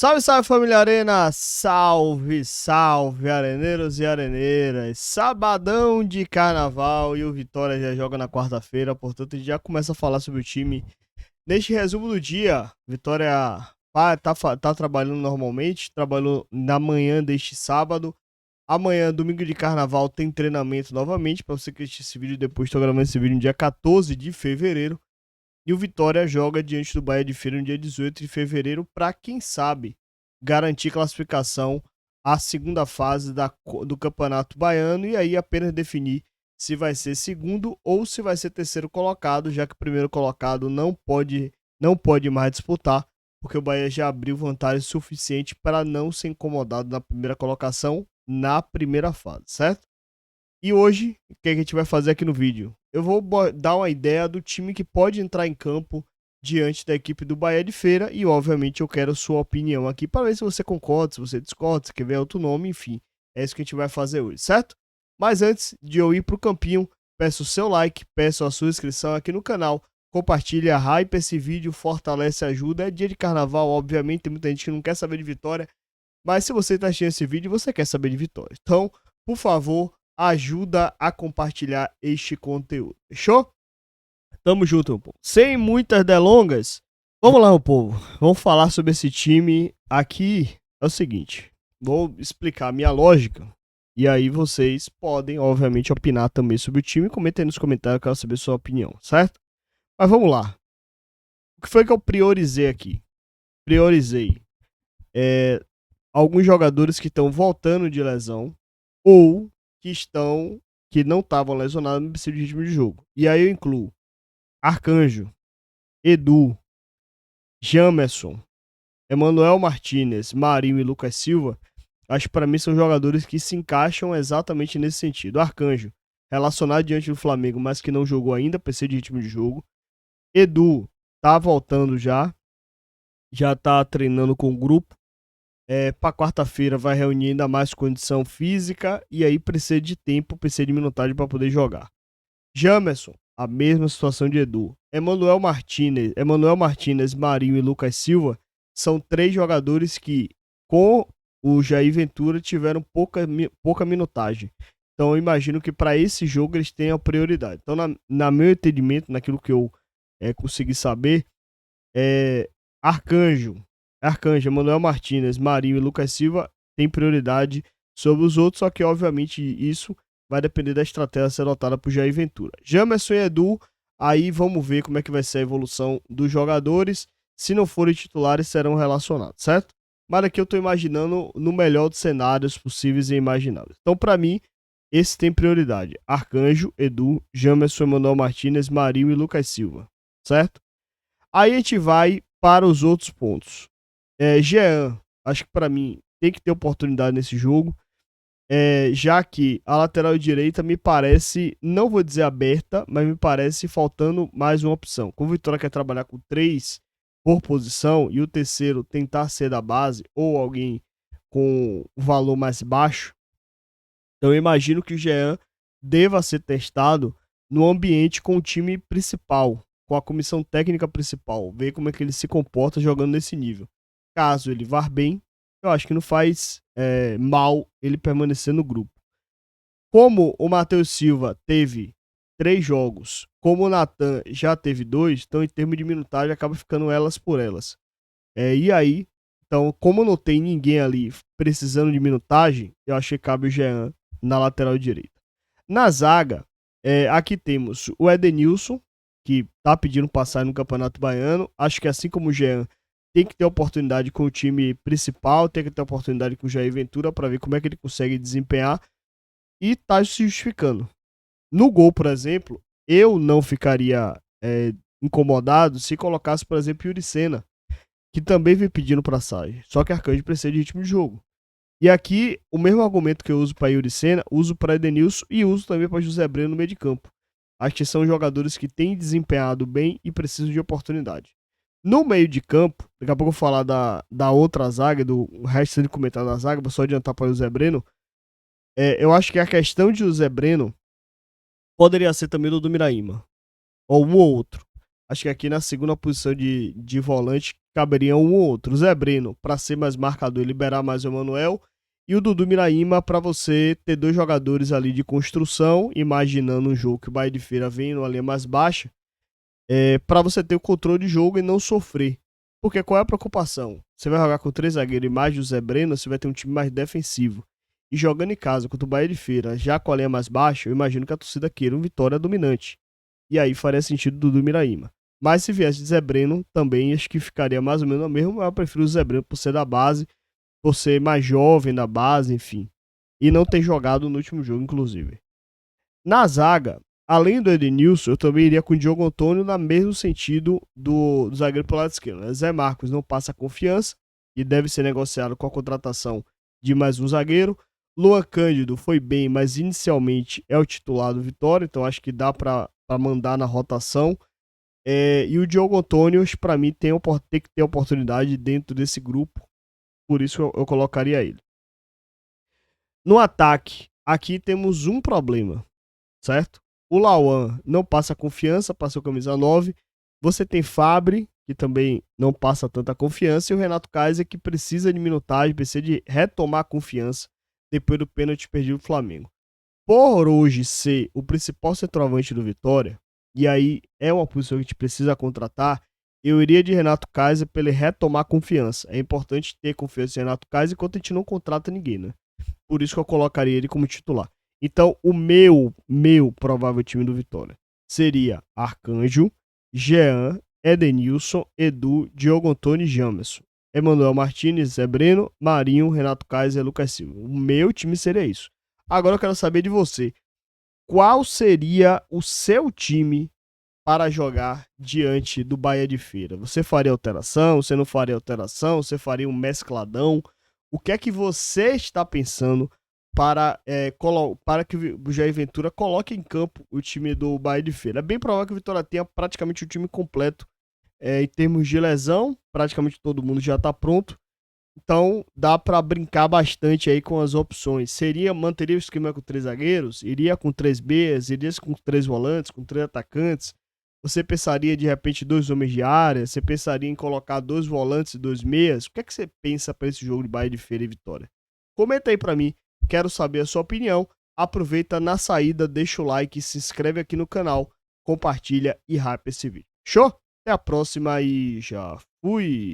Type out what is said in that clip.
Salve, salve família Arena, salve, salve areneiros e areneiras, sabadão de carnaval e o Vitória já joga na quarta-feira, portanto a gente já começa a falar sobre o time. Neste resumo do dia, Vitória tá trabalhando normalmente, trabalhou na manhã deste sábado, amanhã, domingo de carnaval, tem treinamento novamente, para você que assistir esse vídeo depois, estou gravando esse vídeo no dia 14 de fevereiro. E o Vitória joga diante do Bahia de Feira no dia 18 de fevereiro para, quem sabe, garantir classificação à segunda fase do Campeonato Baiano e aí apenas definir se vai ser segundo ou se vai ser terceiro colocado, já que o primeiro colocado não pode mais disputar, porque o Bahia já abriu vantagem suficiente para não ser incomodado na primeira colocação na primeira fase, certo? E hoje, o que a gente vai fazer aqui no vídeo? Eu vou dar uma ideia do time que pode entrar em campo diante da equipe do Bahia de Feira e, obviamente, eu quero a sua opinião aqui para ver se você concorda, se você discorda, se quer ver outro nome, enfim. É isso que a gente vai fazer hoje, certo? Mas antes de eu ir pro campinho, peço o seu like, peço a sua inscrição aqui no canal, compartilha, hype esse vídeo, fortalece, ajuda. É dia de carnaval, obviamente, tem muita gente que não quer saber de Vitória, mas se você está assistindo esse vídeo, você quer saber de Vitória. Então, por favor, ajuda a compartilhar este conteúdo. Fechou? Tamo junto, meu povo. Sem muitas delongas, vamos lá, meu povo. Vamos falar sobre esse time. Aqui é o seguinte, vou explicar a minha lógica. E aí vocês podem, obviamente, opinar também sobre o time. Comenta aí nos comentários, eu quero saber a sua opinião, certo? Mas vamos lá. O que foi que eu priorizei aqui? Priorizei alguns jogadores que estão voltando de lesão ou que não estavam lesionados no princípio de ritmo de jogo. E aí eu incluo Arcanjo, Edu, Jamerson, Emanuel Martinez, Marinho e Lucas Silva. Acho que para mim são jogadores que se encaixam exatamente nesse sentido. Arcanjo, relacionado diante do Flamengo, mas que não jogou ainda, PC de ritmo de jogo. Edu tá voltando já tá treinando com o grupo. Para quarta-feira vai reunir ainda mais condição física e aí precisa de tempo, precisa de minutagem para poder jogar. Jamerson, a mesma situação de Edu. Emanuel Martinez, Marinho e Lucas Silva são três jogadores que, com o Jair Ventura, tiveram pouca minutagem. Então eu imagino que para esse jogo eles tenham prioridade. Então, na meu entendimento, naquilo que eu consegui saber, Arcanjo, Emanuel Martinez, Marinho e Lucas Silva têm prioridade sobre os outros, só que obviamente isso vai depender da estratégia a ser adotada por Jair Ventura. Jamerson e Edu, aí vamos ver como é que vai ser a evolução dos jogadores. Se não forem titulares, serão relacionados, certo? Mas aqui eu estou imaginando no melhor dos cenários possíveis e imagináveis. Então, para mim, esse tem prioridade. Arcanjo, Edu, Jamerson, Emanuel Martinez, Marinho e Lucas Silva, certo? Aí a gente vai para os outros pontos. Jean, acho que para mim tem que ter oportunidade nesse jogo, já que a lateral direita me parece, não vou dizer aberta, mas me parece faltando mais uma opção. Como o Vitória quer trabalhar com 3 por posição e o terceiro tentar ser da base ou alguém com valor mais baixo, então eu imagino que o Jean deva ser testado no ambiente com o time principal, com a comissão técnica principal, ver como é que ele se comporta jogando nesse nível. Caso ele vá bem, eu acho que não faz mal ele permanecer no grupo. Como o Matheus Silva teve 3 jogos, como o Natan já teve 2, então em termos de minutagem acaba ficando elas por elas. E aí, então, como não tem ninguém ali precisando de minutagem, eu acho que cabe o Jean na lateral direita. Na zaga, aqui temos o Edenilson, que tá pedindo passagem no Campeonato Baiano. Acho que assim como o Jean, tem que ter oportunidade com o time principal, tem que ter oportunidade com o Jair Ventura para ver como é que ele consegue desempenhar e tá se justificando. No gol, por exemplo, eu não ficaria incomodado se colocasse, por exemplo, Yuri Senna, que também vem pedindo passagem, só que Arcanjo precisa de ritmo de jogo. E aqui, o mesmo argumento que eu uso para Yuri Senna, uso para Edenilson e uso também para José Breno no meio de campo. Acho que são jogadores que têm desempenhado bem e precisam de oportunidade. No meio de campo, daqui a pouco eu vou falar da outra zaga, do resto de comentário da zaga, vou só adiantar para o José Breno. Eu acho que a questão de José Breno poderia ser também do Miraíma, ou um ou outro. Acho que aqui na segunda posição de volante caberia um ou outro. O Zé Breno, para ser mais marcador e liberar mais o Emanuel. E o Dudu Miraíma para você ter dois jogadores ali de construção, imaginando um jogo que o Bahia de Feira vem numa linha mais baixa, para você ter o controle de jogo e não sofrer. Porque qual é a preocupação? Você vai jogar com 3 zagueiros e mais o Zé Breno, você vai ter um time mais defensivo. E jogando em casa contra o Bahia de Feira, já com a linha mais baixa, eu imagino que a torcida queira uma vitória dominante. E aí faria sentido o Dudu Miraíma. Mas se viesse de Zé Breno, também acho que ficaria mais ou menos o mesmo, mas eu prefiro o Zé Breno por ser da base, por ser mais jovem da base, enfim. E não ter jogado no último jogo, inclusive. Na zaga, além do Edenilson, eu também iria com o Diogo Antônio no mesmo sentido do zagueiro pelo lado esquerdo. Né? Zé Marcos não passa confiança e deve ser negociado com a contratação de mais um zagueiro. Luan Cândido foi bem, mas inicialmente é o titular do Vitória, então acho que dá para mandar na rotação. E o Diogo Antônio, para mim, tem que ter oportunidade dentro desse grupo, por isso eu colocaria ele. No ataque, aqui temos um problema, certo? O Lauan não passa confiança, passou camisa 9. Você tem Fabri, que também não passa tanta confiança, e o Renato Kaiser, que precisa de minutagem, precisa de retomar a confiança depois do pênalti perdido do Flamengo. Por hoje ser o principal centroavante do Vitória, e aí é uma posição que a gente precisa contratar, eu iria de Renato Kaiser para ele retomar a confiança. É importante ter confiança em Renato Kaiser enquanto a gente não contrata ninguém, né? Por isso que eu colocaria ele como titular. Então, o meu provável time do Vitória seria Arcanjo, Jean, Edenilson, Edu, Diogo Antônio e Jamerson. Emanuel Martins, Zé Breno, Marinho, Renato Kaiser e Lucas Silva. O meu time seria isso. Agora eu quero saber de você. Qual seria o seu time para jogar diante do Bahia de Feira? Você faria alteração? Você não faria alteração? Você faria um mescladão? O que é que você está pensando para que o Jair Ventura coloque em campo o time do Bahia de Feira? É bem provável que o Vitória tenha praticamente o time completo em termos de lesão. Praticamente todo mundo já está pronto. Então dá para brincar bastante aí com as opções. Manteria o esquema com 3 zagueiros? Iria com 3 Bs? Iria com 3 volantes? Com 3 atacantes? Você pensaria de repente 2 homens de área? Você pensaria em colocar 2 volantes e 2 meias? O que é que você pensa para esse jogo de Bahia de Feira e Vitória? Comenta aí para mim, quero saber a sua opinião. Aproveita na saída, deixa o like, se inscreve aqui no canal, compartilha e hype esse vídeo. Show? Até a próxima e já fui!